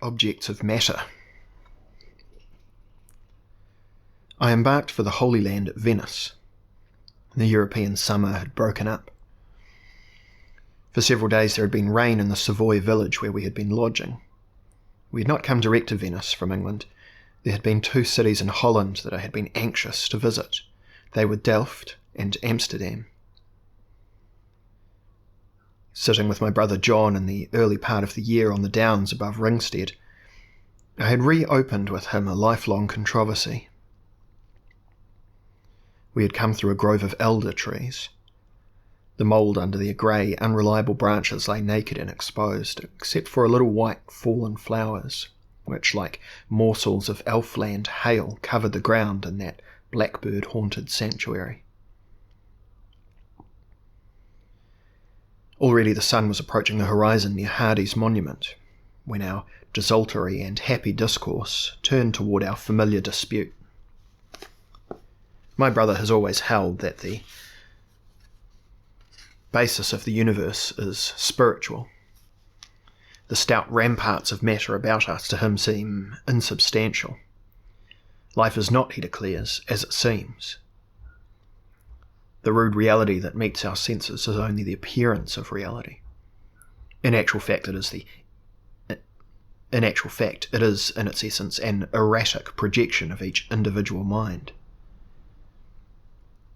objects of matter. I embarked for the Holy Land at Venice. The European summer had broken up. For several days there had been rain in the Savoy village where we had been lodging. We had not come direct to Venice from England. There had been 2 cities in Holland that I had been anxious to visit. They were Delft and Amsterdam. Sitting with my brother John in the early part of the year on the downs above Ringstead, I had reopened with him a lifelong controversy. We had come through a grove of elder trees. The mould under their grey, unreliable branches lay naked and exposed, except for a little white fallen flowers, which, like morsels of elfland hail, covered the ground in that blackbird-haunted sanctuary. Already the sun was approaching the horizon near Hardy's monument, when our desultory and happy discourse turned toward our familiar dispute. My brother has always held that the basis of the universe is spiritual. The stout ramparts of matter about us to him seem insubstantial. Life is not, he declares, as it seems. The rude reality that meets our senses is only the appearance of reality. In actual fact, it is, in its essence, an erratic projection of each individual mind.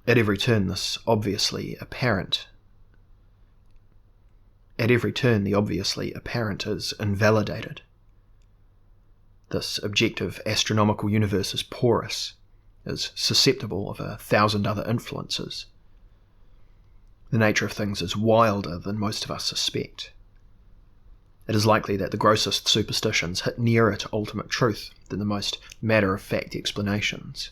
At every turn, the obviously apparent is invalidated. This objective astronomical universe is porous, is susceptible of 1,000 other influences. The nature of things is wilder than most of us suspect. It is likely that the grossest superstitions hit nearer to ultimate truth than the most matter-of-fact explanations.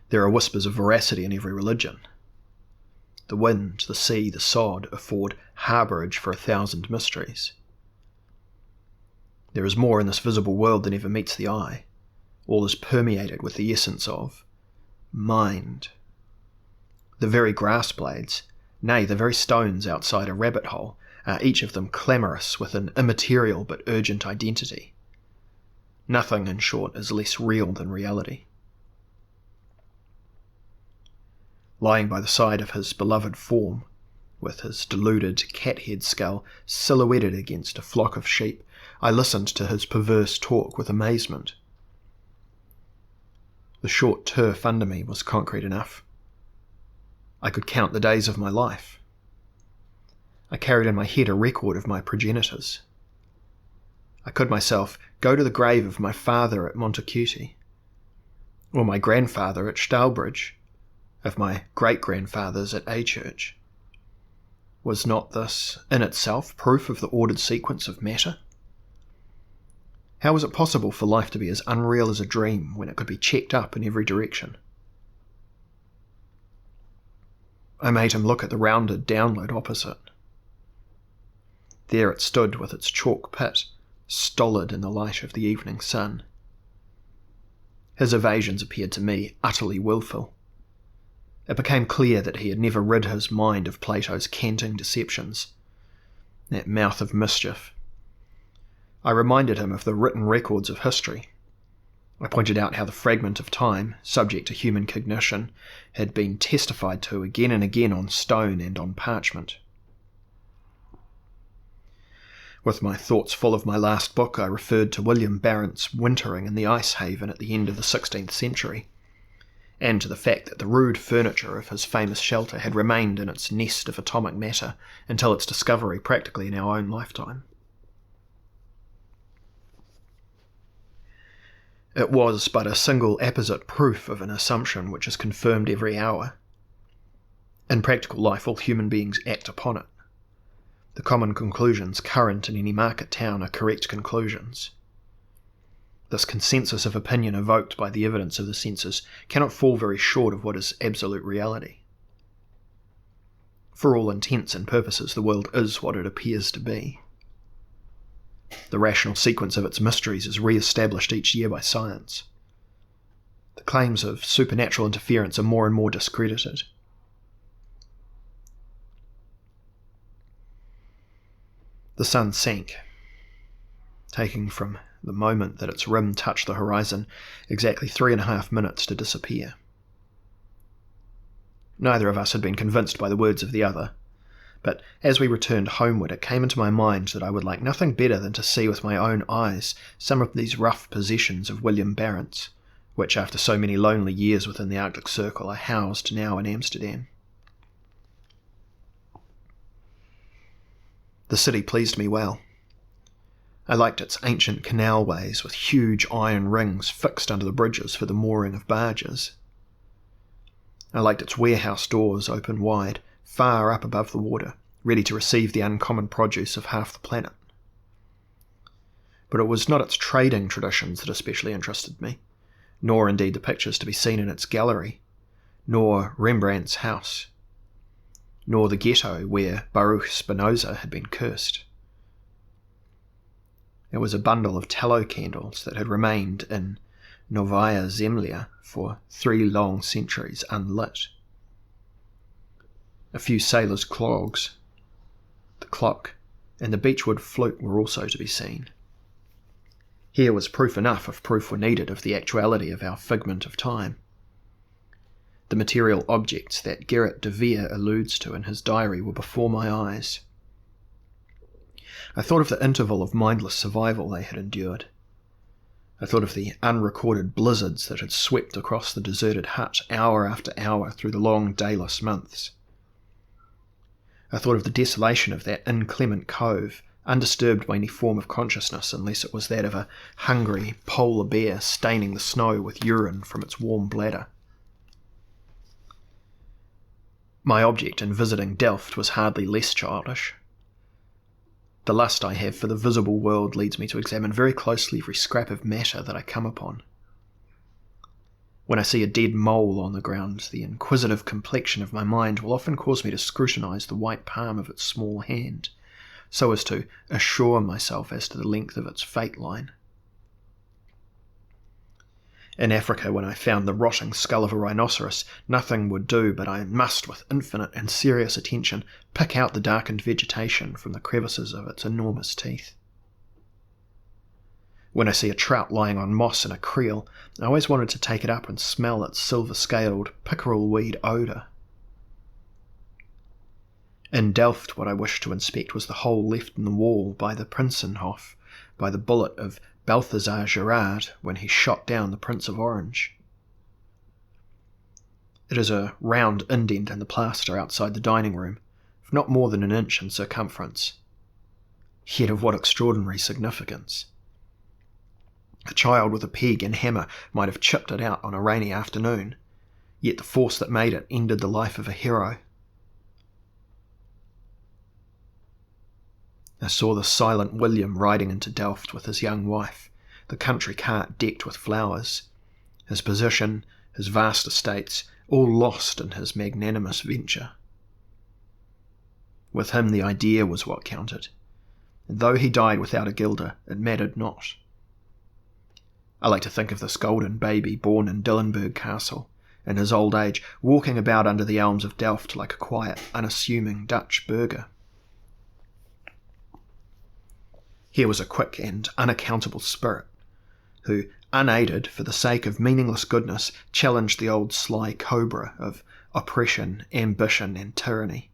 There are whispers of veracity in every religion. The wind, the sea, the sod afford harbourage for 1,000 mysteries. There is more in this visible world than ever meets the eye. All is permeated with the essence of mind. The very grass blades, nay, the very stones outside a rabbit hole, are each of them clamorous with an immaterial but urgent identity. Nothing, in short, is less real than reality. Lying by the side of his beloved form, with his deluded cat-head skull silhouetted against a flock of sheep, I listened to his perverse talk with amazement. The short turf under me was concrete enough. I could count the days of my life. I carried in my head a record of my progenitors. I could myself go to the grave of my father at Montacuti, or my grandfather at Stalbridge, of my great-grandfathers at Achurch. Was not this, in itself, proof of the ordered sequence of matter? How was it possible for life to be as unreal as a dream when it could be checked up in every direction? I made him look at the rounded download opposite. There it stood with its chalk pit, stolid in the light of the evening sun. His evasions appeared to me utterly wilful. It became clear that he had never rid his mind of Plato's canting deceptions, that mouth of mischief. I reminded him of the written records of history. I pointed out how the fragment of time, subject to human cognition, had been testified to again and again on stone and on parchment. With my thoughts full of my last book, I referred to William Barrett's wintering in the ice haven at the end of the 16th century, and to the fact that the rude furniture of his famous shelter had remained in its nest of atomic matter until its discovery practically in our own lifetime. It was but a single apposite proof of an assumption which is confirmed every hour. In practical life, all human beings act upon it. The common conclusions current in any market town are correct conclusions. This consensus of opinion evoked by the evidence of the senses cannot fall very short of what is absolute reality. For all intents and purposes, the world is what it appears to be. The rational sequence of its mysteries is re-established each year by science. The claims of supernatural interference are more and more discredited. The sun sank. taking from the moment that its rim touched the horizon exactly 3.5 minutes to disappear. Neither of us had been convinced by the words of the other, but as we returned homeward it came into my mind that I would like nothing better than to see with my own eyes some of these rough possessions of William Barrett's, which after so many lonely years within the Arctic Circle are housed now in Amsterdam. The city pleased me well. I liked its ancient canalways with huge iron rings fixed under the bridges for the mooring of barges. I liked its warehouse doors open wide, far up above the water, ready to receive the uncommon produce of half the planet. But it was not its trading traditions that especially interested me, nor indeed the pictures to be seen in its gallery, nor Rembrandt's house, nor the ghetto where Baruch Spinoza had been cursed. It was a bundle of tallow candles that had remained in Novaya Zemlya for 3 long centuries unlit. A few sailors' clogs, the clock, and the beechwood flute were also to be seen. Here was proof enough, if proof were needed, of the actuality of our figment of time. The material objects that Gerrit de Veer alludes to in his diary were before my eyes. I thought of the interval of mindless survival they had endured. I thought of the unrecorded blizzards that had swept across the deserted hut hour after hour through the long dayless months. I thought of the desolation of that inclement cove, undisturbed by any form of consciousness unless it was that of a hungry polar bear staining the snow with urine from its warm bladder. My object in visiting Delft was hardly less childish. The lust I have for the visible world leads me to examine very closely every scrap of matter that I come upon. When I see a dead mole on the ground, the inquisitive complexion of my mind will often cause me to scrutinize the white palm of its small hand, so as to assure myself as to the length of its fate line. In Africa, when I found the rotting skull of a rhinoceros, nothing would do but I must, with infinite and serious attention, pick out the darkened vegetation from the crevices of its enormous teeth. When I see a trout lying on moss in a creel, I always wanted to take it up and smell its silver-scaled pickerel weed odour. In Delft, what I wished to inspect was the hole left in the wall by the Prinsenhof, by the bullet of Balthazar Gerard when he shot down the Prince of Orange. It is a round indent in the plaster outside the dining room, of not more than 1 inch in circumference. Yet of what extraordinary significance! A child with a peg and hammer might have chipped it out on a rainy afternoon, yet the force that made it ended the life of a hero. I saw the silent William riding into Delft with his young wife, the country cart decked with flowers, his position, his vast estates, all lost in his magnanimous venture. With him the idea was what counted, and though he died without a guilder, it mattered not. I like to think of this golden baby born in Dillenburg Castle, in his old age, walking about under the elms of Delft like a quiet, unassuming Dutch burgher. Here was a quick and unaccountable spirit, who, unaided for the sake of meaningless goodness, challenged the old sly cobra of oppression, ambition, and tyranny.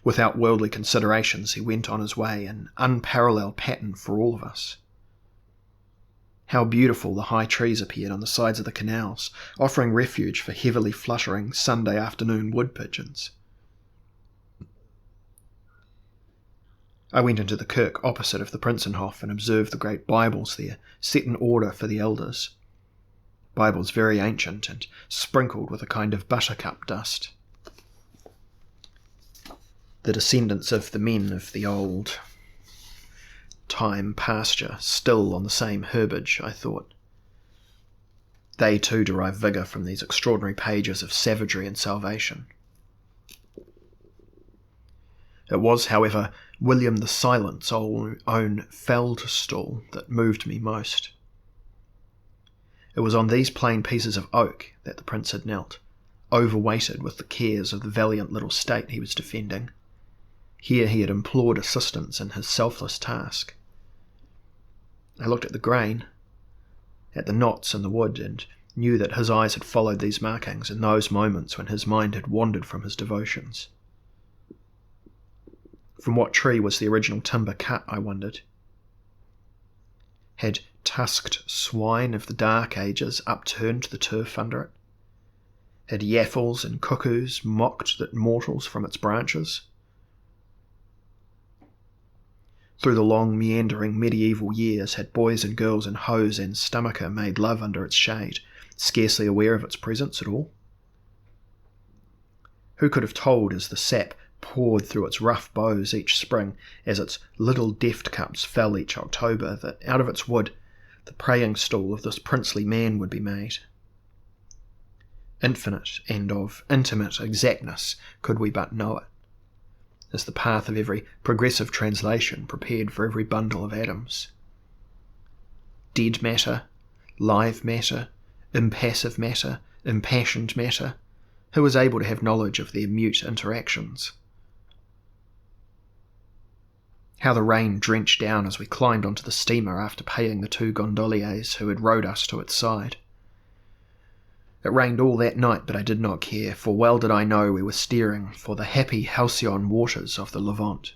Without worldly considerations, he went on his way, an unparalleled pattern for all of us. How beautiful the high trees appeared on the sides of the canals, offering refuge for heavily fluttering Sunday afternoon wood pigeons. I went into the kirk opposite of the Prinsenhof and observed the great Bibles there, set in order for the elders. Bibles very ancient and sprinkled with a kind of buttercup dust. The descendants of the men of the old time pasture, still on the same herbage, I thought. They too derive vigour from these extraordinary pages of savagery and salvation. It was, however, William the Silent's own feldstall that moved me most. It was on these plain pieces of oak that the prince had knelt, overweighted with the cares of the valiant little state he was defending. Here he had implored assistance in his selfless task. I looked at the grain, at the knots in the wood, and knew that his eyes had followed these markings in those moments when his mind had wandered from his devotions. From what tree was the original timber cut, I wondered? Had tusked swine of the dark ages upturned the turf under it? Had yaffles and cuckoos mocked at mortals from its branches? Through the long meandering medieval years had boys and girls in hose and stomacher made love under its shade, scarcely aware of its presence at all? Who could have told as the sap poured through its rough boughs each spring, as its little deft cups fell each October, that out of its wood the praying stool of this princely man would be made? Infinite and of intimate exactness, could we but know it, as the path of every progressive translation prepared for every bundle of atoms. Dead matter, live matter, impassive matter, impassioned matter, who was able to have knowledge of their mute interactions? How the rain drenched down as we climbed onto the steamer after paying the 2 gondoliers who had rowed us to its side. It rained all that night, but I did not care, for well did I know we were steering for the happy halcyon waters of the Levant.